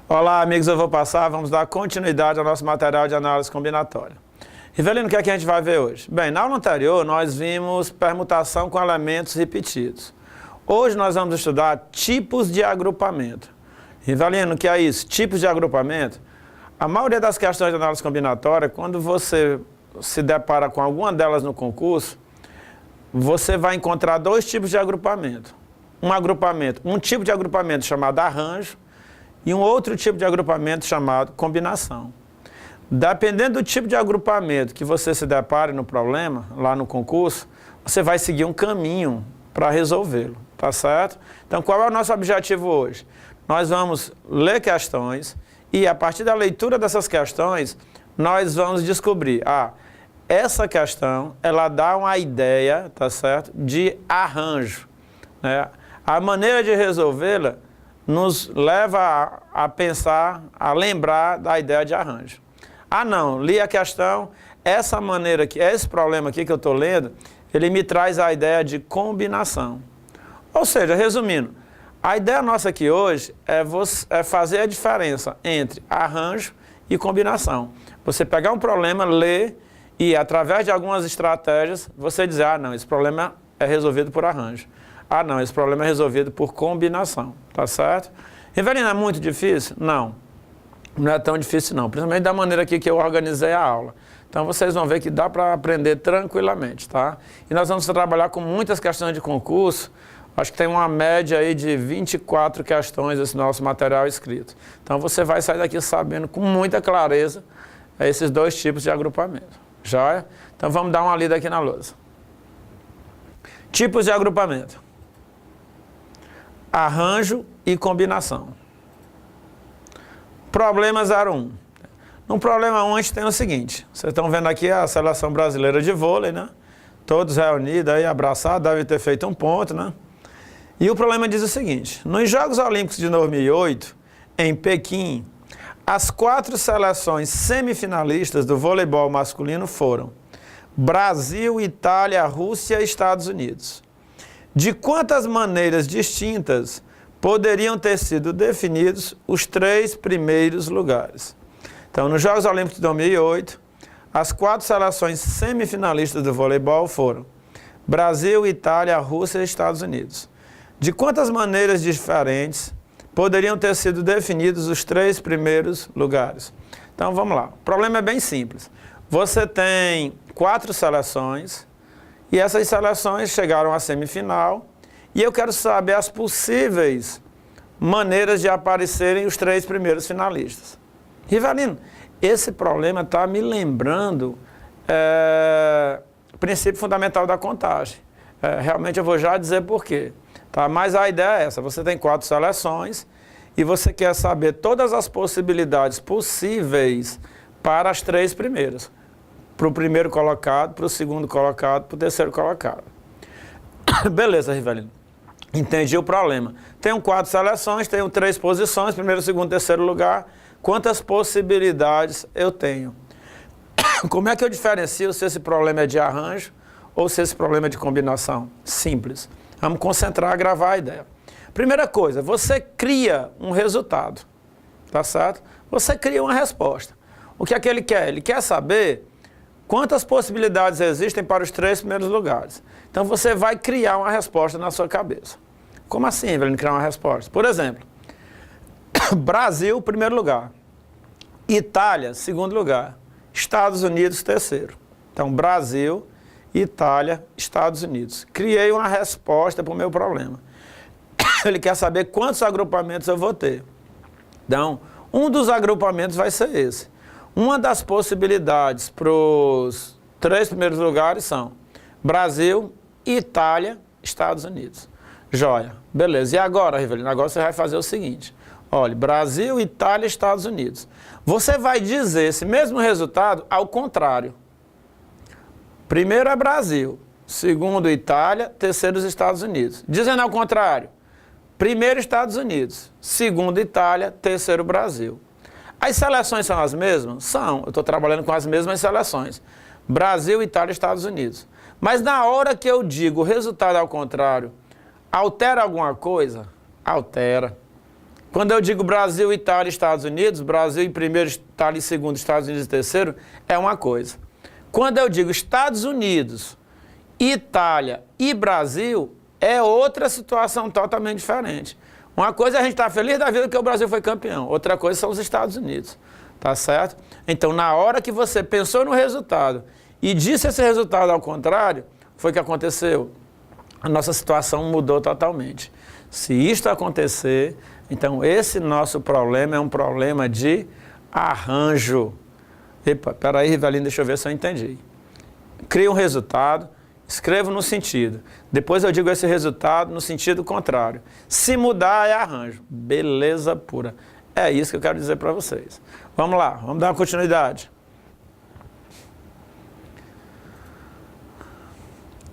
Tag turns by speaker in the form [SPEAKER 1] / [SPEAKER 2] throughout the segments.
[SPEAKER 1] Olá, amigos, eu vou passar, vamos dar continuidade ao nosso material de análise combinatória. Rivelino, o que é que a gente vai ver hoje? Bem, na aula anterior nós vimos permutação com elementos repetidos. Hoje nós vamos estudar tipos de agrupamento. Rivelino, o que é isso? Tipos de agrupamento? A maioria das questões de análise combinatória, quando você se depara com alguma delas no concurso, você vai encontrar dois tipos de agrupamento. Um tipo de agrupamento chamado arranjo e um outro tipo de agrupamento chamado combinação. Dependendo do tipo de agrupamento que você se depare no problema, lá no concurso, você vai seguir um caminho para resolvê-lo, tá certo? Então, qual é o nosso objetivo hoje? Nós vamos ler questões e, a partir da leitura dessas questões, nós vamos descobrir, essa questão, ela dá uma ideia, tá certo, de arranjo, né? A maneira de resolvê-la nos leva a pensar, a lembrar da ideia de arranjo. Não, li a questão, essa maneira aqui, esse problema aqui que eu estou lendo, ele me traz a ideia de combinação. Ou seja, resumindo, a ideia nossa aqui hoje é fazer a diferença entre arranjo e combinação. Você pegar um problema, ler e, através de algumas estratégias, você dizer, não, esse problema é resolvido por arranjo. Não, esse problema é resolvido por combinação, tá certo? Rivelino, é muito difícil? Não, não é tão difícil não, principalmente da maneira aqui que eu organizei a aula. Então vocês vão ver que dá para aprender tranquilamente, tá? E nós vamos trabalhar com muitas questões de concurso, acho que tem uma média aí de 24 questões esse nosso material escrito. Então você vai sair daqui sabendo com muita clareza esses dois tipos de agrupamento, joia? Então vamos dar uma lida aqui na lousa. Tipos de agrupamento. Arranjo e combinação. Problema 01. No problema 1 a gente tem o seguinte, vocês estão vendo aqui a seleção brasileira de vôlei, né? Todos reunidos aí, abraçados, devem ter feito um ponto, né? E o problema diz o seguinte, nos Jogos Olímpicos de 2008, em Pequim, as 4 seleções semifinalistas do voleibol masculino foram Brasil, Itália, Rússia e Estados Unidos. De quantas maneiras distintas poderiam ter sido definidos os 3 primeiros lugares? Então, nos Jogos Olímpicos de 2008, as 4 seleções semifinalistas do voleibol foram Brasil, Itália, Rússia e Estados Unidos. De quantas maneiras diferentes poderiam ter sido definidos os 3 primeiros lugares? Então, vamos lá. O problema é bem simples. Você tem 4 seleções e essas seleções chegaram à semifinal e eu quero saber as possíveis maneiras de aparecerem os 3 primeiros finalistas. Rivelino, esse problema está me lembrando o princípio fundamental da contagem. Realmente eu vou já dizer por quê. Tá? Mas a ideia é essa, você tem 4 seleções e você quer saber todas as possibilidades possíveis para as 3 primeiras. Para o primeiro colocado, para o segundo colocado, para o terceiro colocado. Beleza, Rivelino. Entendi o problema. Tenho 4 seleções, tenho 3 posições, primeiro, segundo, terceiro lugar. Quantas possibilidades eu tenho? Como é que eu diferencio se esse problema é de arranjo ou se esse problema é de combinação? Simples. Vamos concentrar, gravar a ideia. Primeira coisa, você cria um resultado, tá certo? Você cria uma resposta. O que é que ele quer? Ele quer saber quantas possibilidades existem para os 3 primeiros lugares. Então você vai criar uma resposta na sua cabeça. Como assim, Evelyn, criar uma resposta? Por exemplo, Brasil, primeiro lugar. Itália, segundo lugar. Estados Unidos, terceiro. Então, Brasil, Itália, Estados Unidos. Criei uma resposta para o meu problema. Ele quer saber quantos agrupamentos eu vou ter. Então, um dos agrupamentos vai ser esse. Uma das possibilidades para os 3 primeiros lugares são Brasil, Itália, Estados Unidos. Joia. Beleza. E agora, Rivelino? Agora você vai fazer o seguinte. Olha, Brasil, Itália, Estados Unidos. Você vai dizer esse mesmo resultado ao contrário. Primeiro é Brasil, segundo Itália, terceiro os Estados Unidos. Dizendo ao contrário, primeiro Estados Unidos, segundo Itália, terceiro Brasil. As seleções são as mesmas? São. Eu estou trabalhando com as mesmas seleções. Brasil, Itália, Estados Unidos. Mas na hora que eu digo o resultado ao contrário, altera alguma coisa? Altera. Quando eu digo Brasil, Itália e Estados Unidos, Brasil em primeiro, Itália em segundo, Estados Unidos em terceiro, é uma coisa. Quando eu digo Estados Unidos, Itália e Brasil, é outra situação totalmente diferente. Uma coisa é a gente estar feliz da vida que o Brasil foi campeão, outra coisa são os Estados Unidos, tá certo? Então, na hora que você pensou no resultado e disse esse resultado ao contrário, foi o que aconteceu. A nossa situação mudou totalmente. Se isto acontecer, então esse nosso problema é um problema de arranjo. Epa, peraí, Rivelino, deixa eu ver se eu entendi. Cria um resultado, escrevo no sentido. Depois eu digo esse resultado no sentido contrário. Se mudar, é arranjo. Beleza pura. É isso que eu quero dizer para vocês. Vamos lá, vamos dar uma continuidade.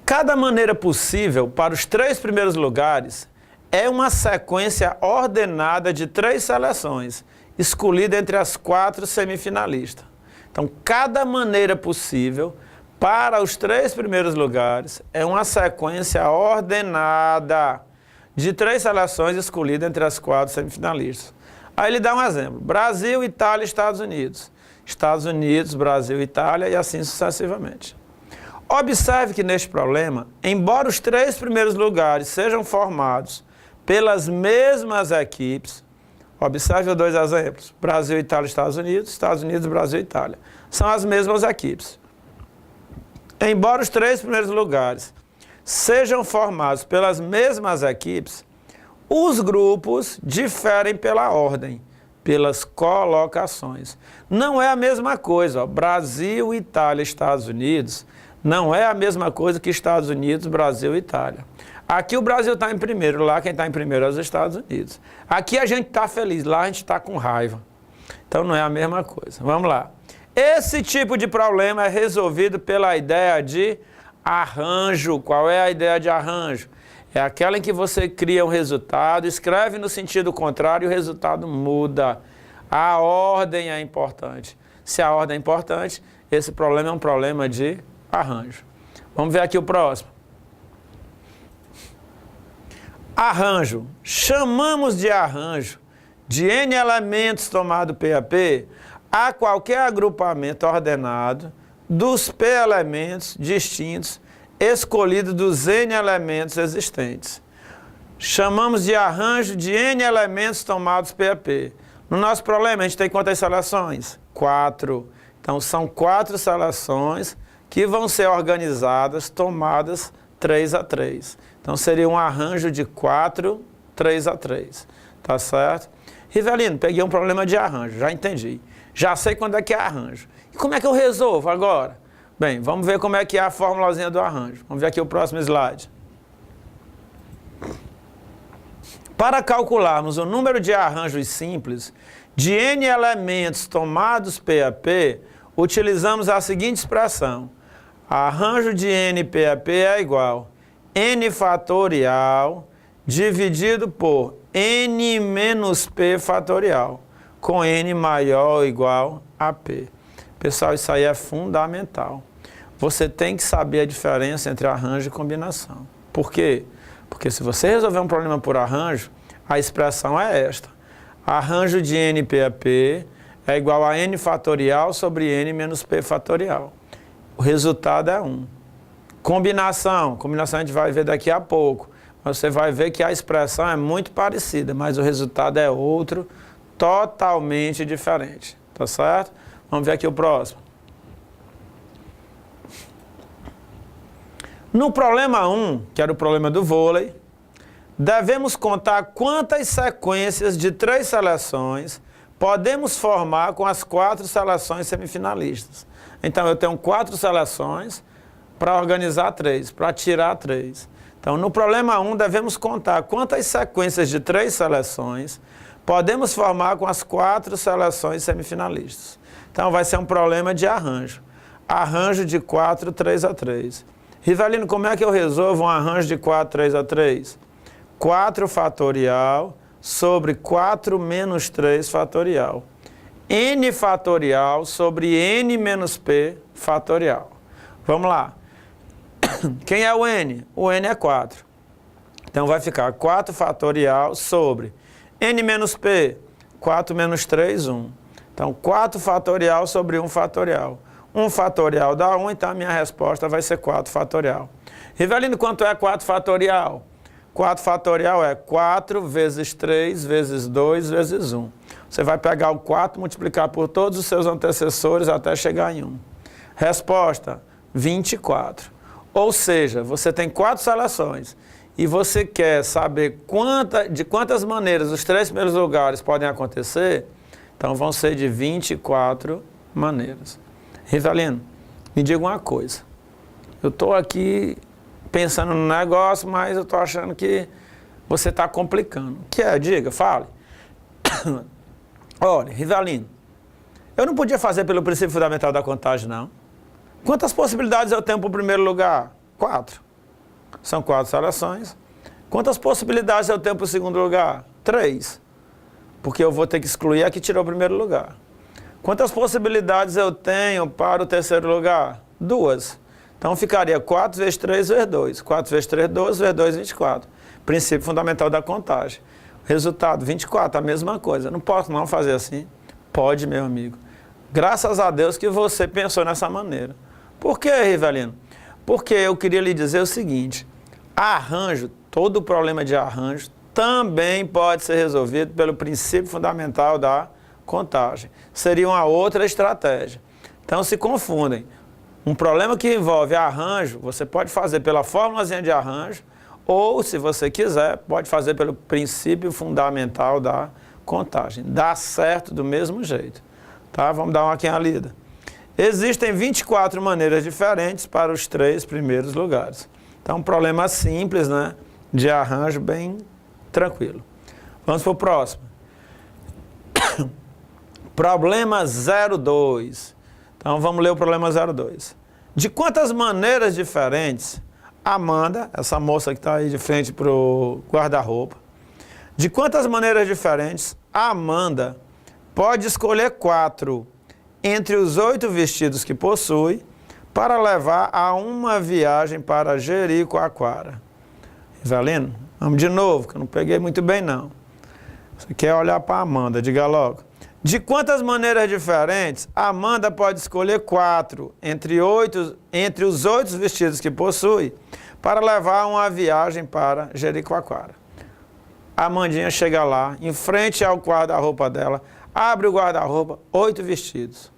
[SPEAKER 1] Cada maneira possível para os 3 primeiros lugares é uma sequência ordenada de 3 seleções, escolhida entre as 4 semifinalistas. Então, cada maneira possível para os 3 primeiros lugares é uma sequência ordenada de 3 seleções escolhidas entre as 4 semifinalistas. Aí ele dá um exemplo: Brasil, Itália, Estados Unidos. Estados Unidos, Brasil, Itália e assim sucessivamente. Observe que neste problema, embora os 3 primeiros lugares sejam formados pelas mesmas equipes, observe os 2 exemplos: Brasil, Itália, Estados Unidos, Brasil, Itália. São as mesmas equipes. Embora os 3 primeiros lugares sejam formados pelas mesmas equipes, os grupos diferem pela ordem, pelas colocações. Não é a mesma coisa, ó. Brasil, Itália, Estados Unidos, não é a mesma coisa que Estados Unidos, Brasil e Itália. Aqui o Brasil está em primeiro, lá quem está em primeiro é os Estados Unidos. Aqui a gente está feliz, lá a gente está com raiva. Então não é a mesma coisa. Vamos lá. Esse tipo de problema é resolvido pela ideia de arranjo. Qual é a ideia de arranjo? É aquela em que você cria um resultado, escreve no sentido contrário e o resultado muda. A ordem é importante. Se a ordem é importante, esse problema é um problema de arranjo. Vamos ver aqui o próximo. Arranjo. Chamamos de arranjo de N elementos tomado PAP a qualquer agrupamento ordenado dos P elementos distintos escolhidos dos N elementos existentes. Chamamos de arranjo de N elementos tomados PAP. No nosso problema, a gente tem quantas seleções? 4. Então, são 4 seleções que vão ser organizadas, tomadas 3 a 3. Então, seria um arranjo de 4, 3 a 3. Tá certo? Rivelino, peguei um problema de arranjo, já entendi. Já sei quando é que é arranjo. E como é que eu resolvo agora? Bem, vamos ver como é que é a formulazinha do arranjo. Vamos ver aqui o próximo slide. Para calcularmos o número de arranjos simples de N elementos tomados PAP, utilizamos a seguinte expressão. Arranjo de N PAP é igual N fatorial dividido por N menos P fatorial, com N maior ou igual a P. Pessoal, isso aí é fundamental. Você tem que saber a diferença entre arranjo e combinação. Por quê? Porque se você resolver um problema por arranjo, a expressão é esta. Arranjo de N PAP é igual a N fatorial sobre N menos P fatorial. O resultado é 1. Combinação a gente vai ver daqui a pouco. Mas você vai ver que a expressão é muito parecida, mas o resultado é outro, totalmente diferente. Tá certo? Vamos ver aqui o próximo. No problema 1, que era o problema do vôlei, devemos contar quantas sequências de 3 seleções podemos formar com as 4 seleções semifinalistas. Então, eu tenho 4 seleções para organizar 3, para tirar 3. Então, no problema 1, devemos contar quantas sequências de 3 seleções podemos formar com as 4 seleções semifinalistas. Então, vai ser um problema de arranjo. Arranjo de 4, 3 a 3. Rivelino, como é que eu resolvo um arranjo de 4, 3 a 3? 4 fatorial sobre 4 menos 3 fatorial. N fatorial sobre N menos P fatorial. Vamos lá. Quem é o N? O N é 4. Então vai ficar 4 fatorial sobre N menos P, 4 menos 3, 1. Então, 4 fatorial sobre 1 fatorial. 1 fatorial dá 1, então a minha resposta vai ser 4 fatorial. Rivelino, quanto é 4 fatorial? 4 fatorial é 4 vezes 3 vezes 2 vezes 1. Você vai pegar o 4, multiplicar por todos os seus antecessores até chegar em 1. Resposta, 24. Ou seja, você tem 4 seleções e você quer saber de quantas maneiras os 3 primeiros lugares podem acontecer, então vão ser de 24 maneiras. Rivelino, me diga uma coisa. Eu estou aqui pensando no negócio, mas eu estou achando que você está complicando. O que é? Diga, fale. Olha, Rivelino, eu não podia fazer pelo princípio fundamental da contagem, não. Quantas possibilidades eu tenho para o primeiro lugar? 4. São 4 seleções. Quantas possibilidades eu tenho para o segundo lugar? 3. Porque eu vou ter que excluir a que tirou o primeiro lugar. Quantas possibilidades eu tenho para o terceiro lugar? 2. Então ficaria 4 vezes 3 vezes 2. 4 vezes 3, 12, vezes 2, 24. Princípio fundamental da contagem. Resultado, 24, a mesma coisa. Não posso não fazer assim? Pode, meu amigo. Graças a Deus que você pensou nessa maneira. Por que, Rivelino? Porque eu queria lhe dizer o seguinte, arranjo, todo problema de arranjo também pode ser resolvido pelo princípio fundamental da contagem. Seria uma outra estratégia. Então se confundem. Um problema que envolve arranjo, você pode fazer pela fórmulazinha de arranjo, ou, se você quiser, pode fazer pelo princípio fundamental da contagem. Dá certo do mesmo jeito. Tá? Vamos dar uma lida. Existem 24 maneiras diferentes para os 3 primeiros lugares. Então, um problema simples, né? De arranjo bem tranquilo. Vamos para o próximo. Problema 02. Então, vamos ler o problema 02. De quantas maneiras diferentes Amanda, essa moça que está aí de frente para o guarda-roupa, de quantas maneiras diferentes Amanda pode escolher 4 entre os 8 vestidos que possui para levar a uma viagem para Jericoacoara? Rivelino, vamos de novo, que eu não peguei muito bem não. Você quer olhar para Amanda, diga logo. De quantas maneiras diferentes Amanda pode escolher 4 entre os 8 vestidos que possui para levar uma viagem para Jericoacoara? A Amandinha chega lá, em frente ao guarda-roupa dela, abre o guarda-roupa, 8 vestidos.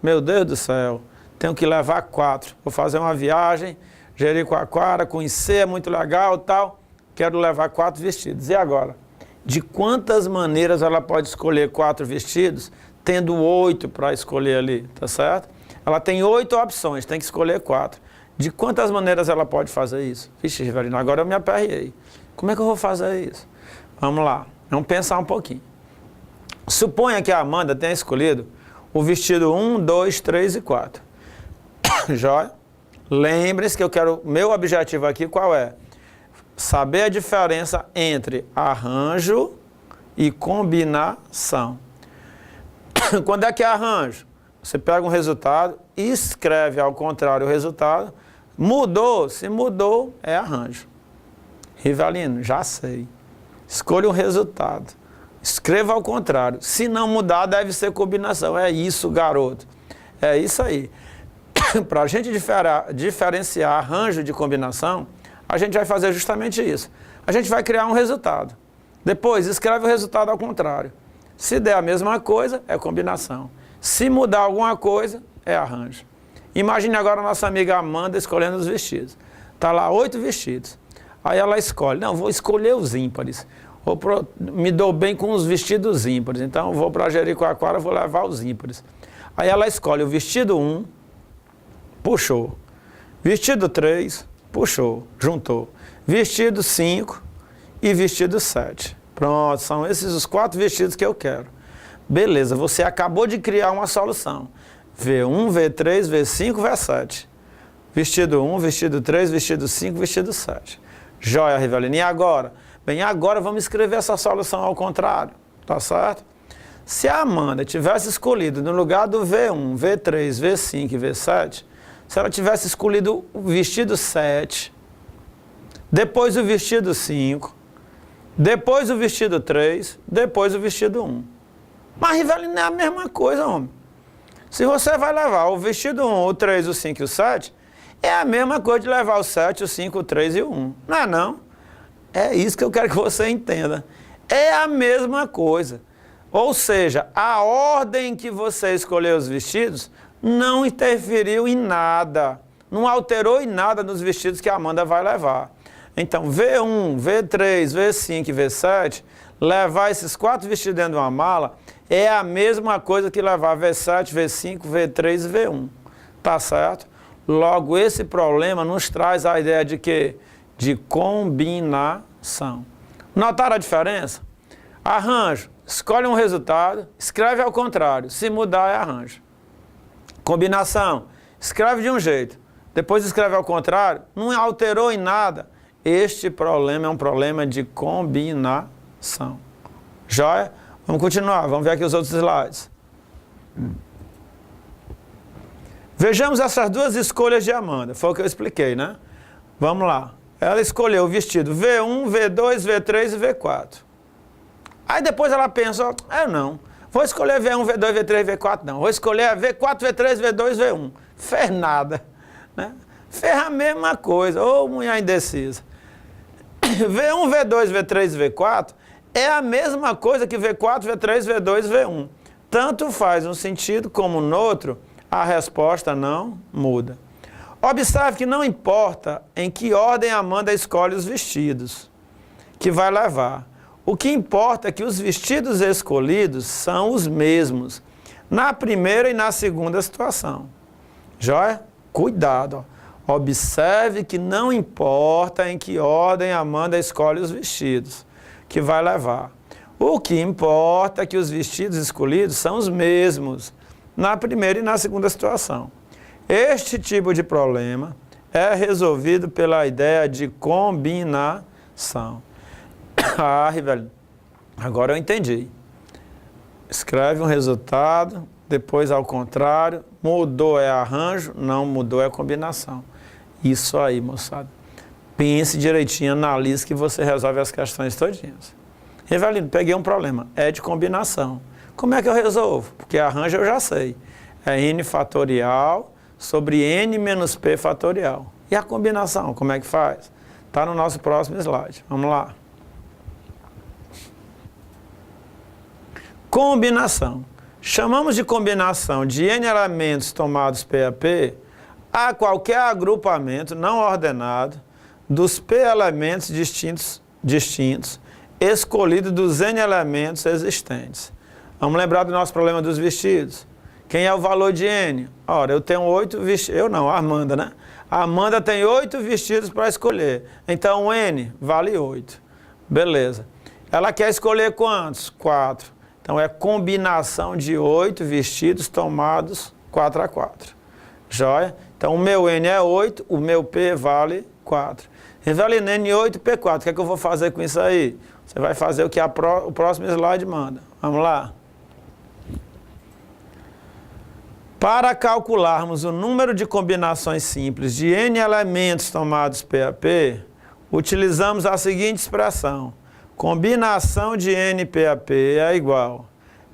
[SPEAKER 1] Meu Deus do céu, tenho que levar 4. Vou fazer uma viagem, Jericoacoara, conhecer, é muito legal e tal. Quero levar 4 vestidos. E agora? De quantas maneiras ela pode escolher 4 vestidos, tendo 8 para escolher ali, tá certo? Ela tem 8 opções, tem que escolher 4. De quantas maneiras ela pode fazer isso? Vixe, Rivelino, agora eu me aperriei. Como é que eu vou fazer isso? Vamos lá, vamos pensar um pouquinho. Suponha que a Amanda tenha escolhido o vestido 1, 2, 3 e 4. Jóia? Lembre-se que meu objetivo aqui qual é? Saber a diferença entre arranjo e combinação. Quando é que é arranjo? Você pega um resultado, escreve ao contrário o resultado, mudou, se mudou, é arranjo. Rivelino, já sei. Escolha um resultado, escreva ao contrário. Se não mudar, deve ser combinação. É isso, garoto. É isso aí. Para a gente diferenciar arranjo de combinação, a gente vai fazer justamente isso. A gente vai criar um resultado. Depois, escreve o resultado ao contrário. Se der a mesma coisa, é combinação. Se mudar alguma coisa, é arranjo. Imagine agora a nossa amiga Amanda escolhendo os vestidos. Está lá 8 vestidos. Aí ela escolhe. Não, vou escolher os ímpares. Me dou bem com os vestidos ímpares. Então, vou para Jericoacoara, vou levar os ímpares. Aí ela escolhe o vestido 1, puxou. Vestido 3, puxou, juntou. Vestido 5 e vestido 7. Pronto, são esses os 4 vestidos que eu quero. Beleza, você acabou de criar uma solução. V1, V3, V5, V7. Vestido 1, vestido 3, vestido 5, vestido 7. Joia, Rivelino. E agora? Bem, agora vamos escrever essa solução ao contrário, tá certo? Se a Amanda tivesse escolhido no lugar do V1, V3, V5 e V7, se ela tivesse escolhido o vestido 7, depois o vestido 5, depois o vestido 3, depois o vestido 1. Mas, Rivelino, é a mesma coisa, homem. Se você vai levar o vestido 1, o 3, o 5 e o 7, é a mesma coisa de levar o 7, o 5, o 3 e o 1. Não é não? É isso que eu quero que você entenda. É a mesma coisa. Ou seja, a ordem que você escolheu os vestidos não interferiu em nada. Não alterou em nada nos vestidos que a Amanda vai levar. Então, V1, V3, V5 e V7, levar esses 4 vestidos dentro de uma mala é a mesma coisa que levar V7, V5, V3 e V1. Tá certo? Logo, esse problema nos traz a ideia de quê? De combinação. Notaram a diferença? Arranjo. Escolhe um resultado, escreve ao contrário. Se mudar, é arranjo. Combinação. Escreve de um jeito, depois escreve ao contrário, não alterou em nada. Este problema é um problema de combinação. Joia? Vamos continuar, vamos ver aqui os outros slides. Vejamos essas duas escolhas de Amanda, foi o que eu expliquei, né? Vamos lá. Ela escolheu o vestido V1, V2, V3 e V4. Aí depois ela pensa, não, vou escolher V1, V2, V3, V4 não. Vou escolher V4, V3, V2, V1. Fez nada, né? Fez a mesma coisa, ou mulher indecisa. V1, V2, V3 e V4 é a mesma coisa que V4, V3, V2, V1. Tanto faz um sentido como no outro, a resposta não muda. Observe que não importa em que ordem a Amanda escolhe os vestidos que vai levar. O que importa é que os vestidos escolhidos são os mesmos na primeira e na segunda situação. Joia? Cuidado. Ó. Observe que não importa em que ordem a Amanda escolhe os vestidos que vai levar. O que importa é que os vestidos escolhidos são os mesmos na primeira e na segunda situação. Este tipo de problema é resolvido pela ideia de combinação. Ah, Rivelino, agora eu entendi. Escreve um resultado, depois ao contrário, mudou é arranjo, não mudou é combinação. Isso aí, moçada. Pense direitinho, analise que você resolve as questões todinhas. Rivelino, peguei um problema, é de combinação. Como é que eu resolvo? Porque arranjo eu já sei. É n fatorial sobre n menos p fatorial. E a combinação, como é que faz? Está no nosso próximo slide. Vamos lá. Combinação. Chamamos de combinação de n elementos tomados P a P a qualquer agrupamento não ordenado dos P elementos distintos escolhido dos n elementos existentes. Vamos lembrar do nosso problema dos vestidos. Quem é o valor de n? Ora, eu tenho 8 vestidos. Eu não, a Amanda, né? A Amanda tem 8 vestidos para escolher. Então, n vale 8. Beleza. Ela quer escolher quantos? 4. Então, é combinação de 8 vestidos tomados 4 a 4. Joia? Então, o meu n é 8, o meu p vale 4. Rivelino, n8, p4. O que é que eu vou fazer com isso aí? Você vai fazer o que o próximo slide manda. Vamos lá. Para calcularmos o número de combinações simples de n elementos tomados P a P, utilizamos a seguinte expressão. Combinação de n P a P é igual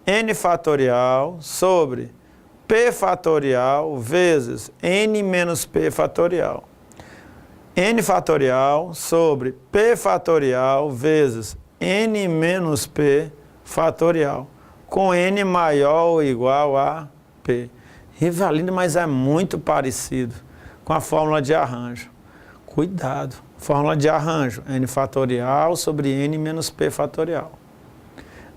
[SPEAKER 1] a n fatorial sobre p fatorial vezes n menos p fatorial. N fatorial sobre p fatorial vezes n menos p fatorial, com n maior ou igual a p. Rivelino, mas é muito parecido com a fórmula de arranjo. Cuidado, fórmula de arranjo, n fatorial sobre n menos p fatorial.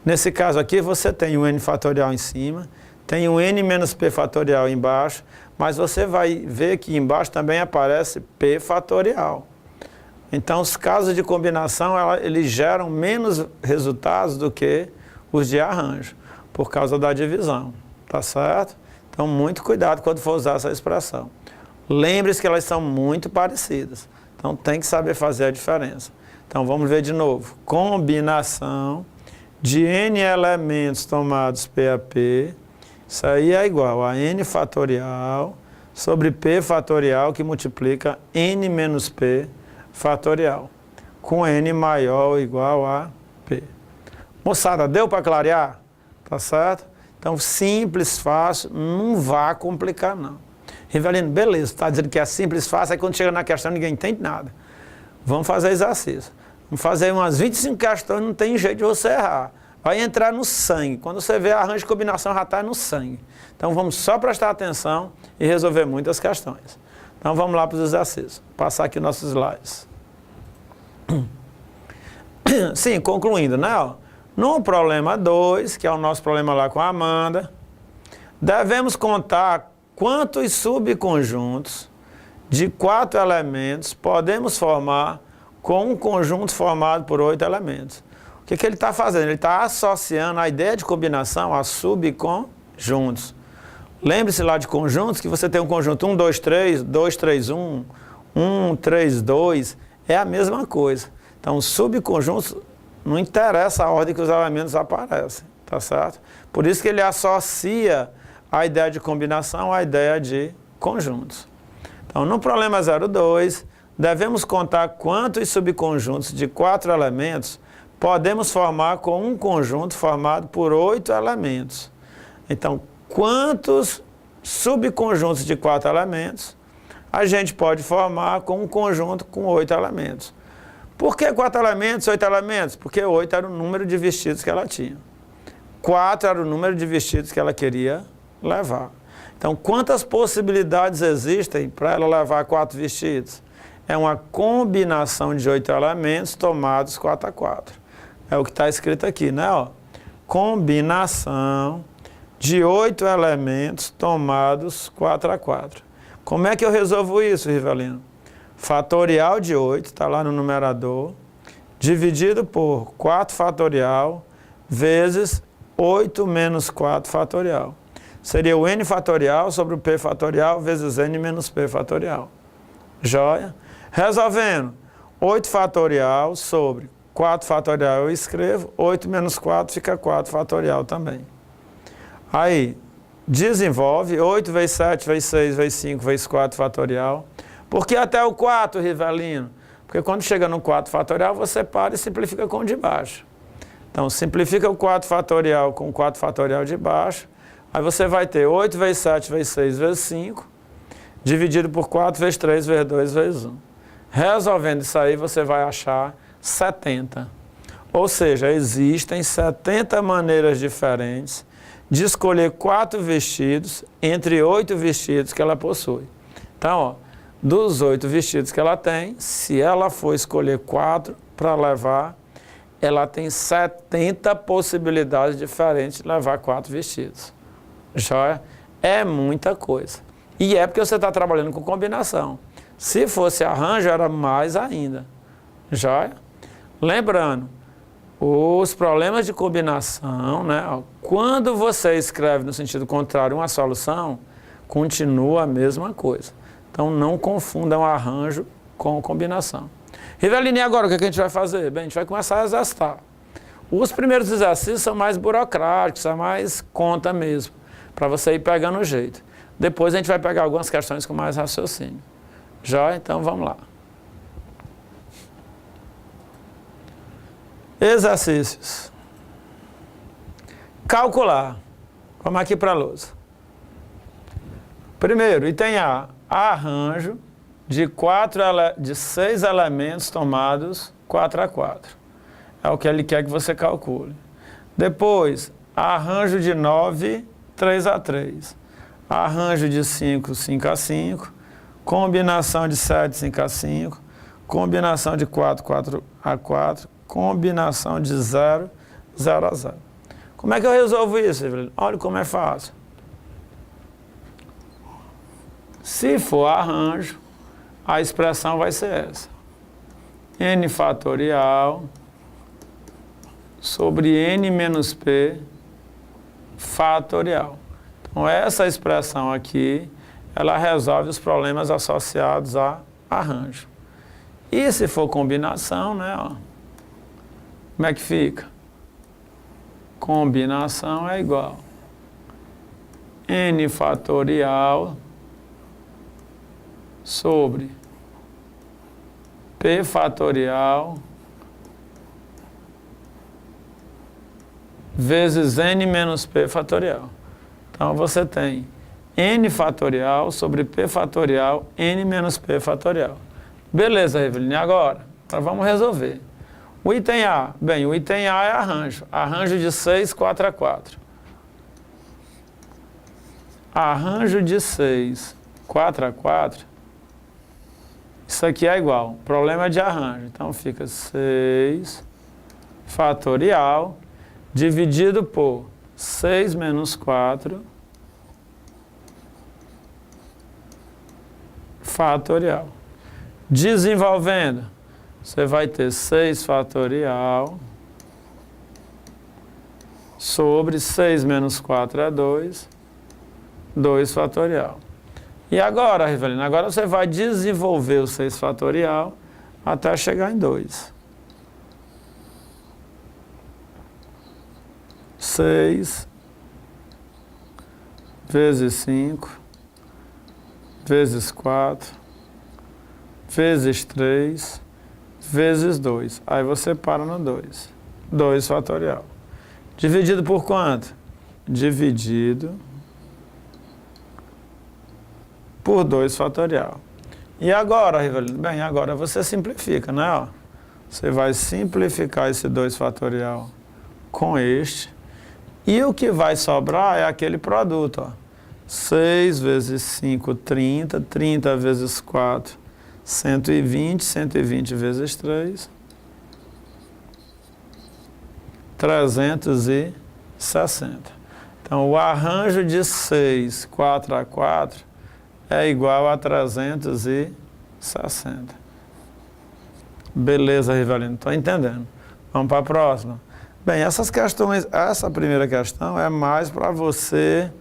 [SPEAKER 1] Nesse caso aqui você tem um n fatorial em cima, tem um n menos p fatorial embaixo, mas você vai ver que embaixo também aparece p fatorial. Então, os casos de combinação, eles geram menos resultados do que os de arranjo, por causa da divisão, tá certo? Então, muito cuidado quando for usar essa expressão. Lembre-se que elas são muito parecidas, então tem que saber fazer a diferença. Então, vamos ver de novo. Combinação de n elementos tomados P a P, isso aí é igual a n fatorial sobre p fatorial que multiplica n menos p fatorial, com n maior ou igual a P. Moçada, deu para clarear? Tá certo? Então, simples, fácil, não vá complicar, não. Rivelino, beleza, está dizendo que é simples, fácil, aí quando chega na questão ninguém entende nada. Vamos fazer exercício. Vamos fazer umas 25 questões, não tem jeito de você errar. Vai entrar no sangue. Quando você vê arranjo de combinação, já está no sangue. Então, vamos só prestar atenção e resolver muitas questões. Então, vamos lá para os exercícios. Vou passar aqui nossos slides. Sim, concluindo, né? Ó, no problema 2, que é o nosso problema lá com a Amanda, devemos contar quantos subconjuntos de 4 elementos podemos formar com um conjunto formado por 8 elementos. O que ele está fazendo? Ele está associando a ideia de combinação a subconjuntos. Lembre-se lá de conjuntos, que você tem um conjunto 1, 2, 3, 2, 3, 1, 1, 3, 2, é a mesma coisa. Então, subconjuntos, não interessa a ordem que os elementos aparecem, tá certo? Por isso que ele associa a ideia de combinação à ideia de conjuntos. Então, no problema 02, devemos contar quantos subconjuntos de 4 elementos podemos formar com um conjunto formado por 8 elementos. Então, quantos subconjuntos de 4 elementos a gente pode formar com um conjunto com 8 elementos? Por que 4 elementos, 8 elementos? Porque 8 era o número de vestidos que ela tinha. 4 era o número de vestidos que ela queria levar. Então, quantas possibilidades existem para ela levar 4 vestidos? É uma combinação de 8 elementos tomados 4 a 4. É o que está escrito aqui, né? Ó, combinação de 8 elementos tomados 4 a 4. Como é que eu resolvo isso, Rivelino? Fatorial de 8, está lá no numerador, dividido por 4 fatorial vezes 8 menos 4 fatorial. Seria o n fatorial sobre o p fatorial vezes n menos p fatorial. Joia? Resolvendo, 8 fatorial sobre 4 fatorial eu escrevo, 8 menos 4 fica 4 fatorial também. Aí, desenvolve, 8 vezes 7 vezes 6 vezes 5 vezes 4 fatorial. Por que até o 4, Rivelino? Porque quando chega no 4 fatorial, você para e simplifica com o de baixo. Então, simplifica o 4 fatorial com o 4 fatorial de baixo. Aí você vai ter 8 vezes 7 vezes 6 vezes 5, dividido por 4 vezes 3 vezes 2 vezes 1. Resolvendo isso aí, você vai achar 70. Ou seja, existem 70 maneiras diferentes de escolher 4 vestidos entre 8 vestidos que ela possui. Então, ó, dos 8 vestidos que ela tem, se ela for escolher 4 para levar, ela tem 70 possibilidades diferentes de levar 4 vestidos. Joia? É muita coisa. E é porque você está trabalhando com combinação. Se fosse arranjo, era mais ainda. Joia? Lembrando, os problemas de combinação, né? Quando você escreve no sentido contrário uma solução, continua a mesma coisa. Então, não confundam arranjo com combinação. Rivelino, e agora o que a gente vai fazer? Bem, a gente vai começar a exercitar. Os primeiros exercícios são mais burocráticos, são mais conta mesmo, para você ir pegando o jeito. Depois a gente vai pegar algumas questões com mais raciocínio. Já? Então, vamos lá. Exercícios. Calcular. Vamos aqui para a lousa. Primeiro, item A. Arranjo de 6 elementos tomados 4 a 4. É o que ele quer que você calcule. Depois, arranjo de 9, 3 a 3. Arranjo de 5, 5 a 5. Combinação de 7, 5 a 5. Combinação de 4, 4 a 4. Combinação de 0, 0 a 0. Como é que eu resolvo isso, Evelyn? Olha como é fácil. Se for arranjo, a expressão vai ser essa. N fatorial sobre N menos P fatorial. Então, essa expressão aqui, ela resolve os problemas associados a arranjo. E se for combinação, né? Ó, como é que fica? Combinação é igual N fatorial sobre P fatorial vezes n menos p fatorial. Então você tem n fatorial sobre p fatorial, n menos p fatorial. Beleza, Rivelino, e agora? Agora vamos resolver. O item A, bem, o item A é arranjo. Arranjo de 6, 4 a 4. Arranjo de 6, 4 a 4. Isso aqui é igual. Problema de arranjo. Então fica 6 fatorial dividido por 6 menos 4 fatorial. Desenvolvendo, você vai ter 6 fatorial sobre 6 menos 4 é 2, 2 fatorial. E agora, Rivelino, agora você vai desenvolver o 6 fatorial até chegar em 2. 6 vezes 5 vezes 4 vezes 3 vezes 2. Aí você para no 2. 2 fatorial. Dividido por quanto? Dividido por 2 fatorial. E agora, Rivelino? Bem, agora você simplifica, né? Ó, você vai simplificar esse 2 fatorial com este. E o que vai sobrar é aquele produto, ó. 6 vezes 5, 30. 30 vezes 4, 120. 120 vezes 3, 360. Então, o arranjo de 6, 4 a 4 é igual a 360. Beleza, Rivelino, estou entendendo. Vamos para a próxima. Bem, essas questões, essa primeira questão é mais para você,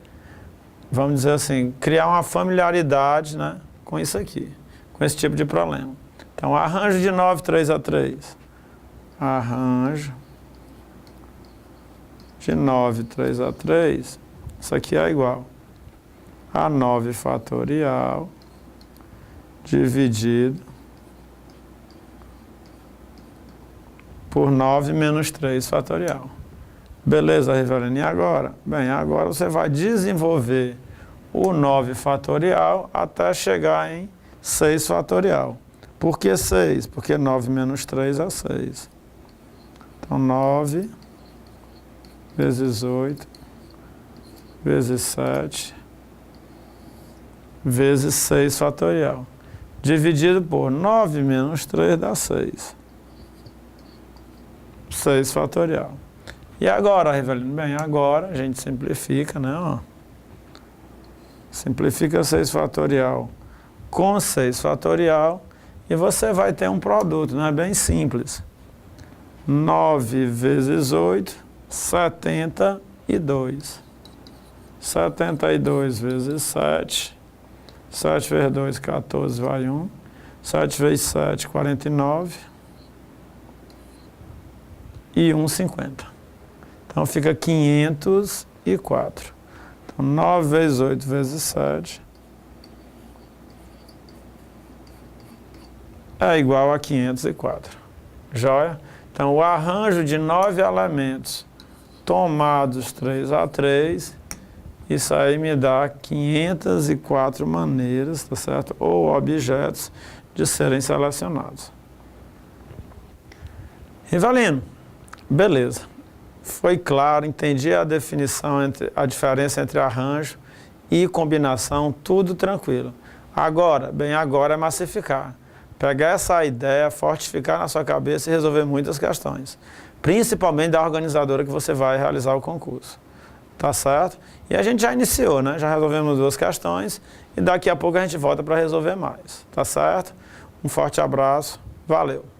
[SPEAKER 1] vamos dizer assim, criar uma familiaridade, né, com isso aqui, com esse tipo de problema. Então, arranjo de 9, 3 a 3. Arranjo de 9, 3 a 3. Isso aqui é igual a 9 fatorial dividido por 9 menos 3 fatorial. Beleza, Rivelino, e agora? Bem, agora você vai desenvolver o 9 fatorial até chegar em 6 fatorial. Por que 6? Porque 9 menos 3 é 6. Então, 9 vezes 8 vezes 7 vezes 6 fatorial. Dividido por 9 menos 3 dá 6. 6 fatorial. E agora, Rivelino? Bem, agora a gente simplifica, né? Ó. Simplifica 6 fatorial com 6 fatorial e você vai ter um produto, né? Bem simples. 9 vezes 8, 72. 72 vezes 7. 7 vezes 2, 14, vai 1. 7 vezes 7, 49. E 1, 50. Então fica 504. Então 9 vezes 8 vezes 7 é igual a 504. Joia? Então o arranjo de 9 elementos tomados 3 a 3, isso aí me dá 504 maneiras, tá certo? Ou objetos de serem selecionados. Rivelino, beleza. Foi claro, entendi a definição, a diferença entre arranjo e combinação, tudo tranquilo. Agora, bem, agora é massificar. Pegar essa ideia, fortificar na sua cabeça e resolver muitas questões. Principalmente da organizadora que você vai realizar o concurso. Tá certo? E a gente já iniciou, né? Já resolvemos 2 questões e daqui a pouco a gente volta para resolver mais. Tá certo? Um forte abraço. Valeu!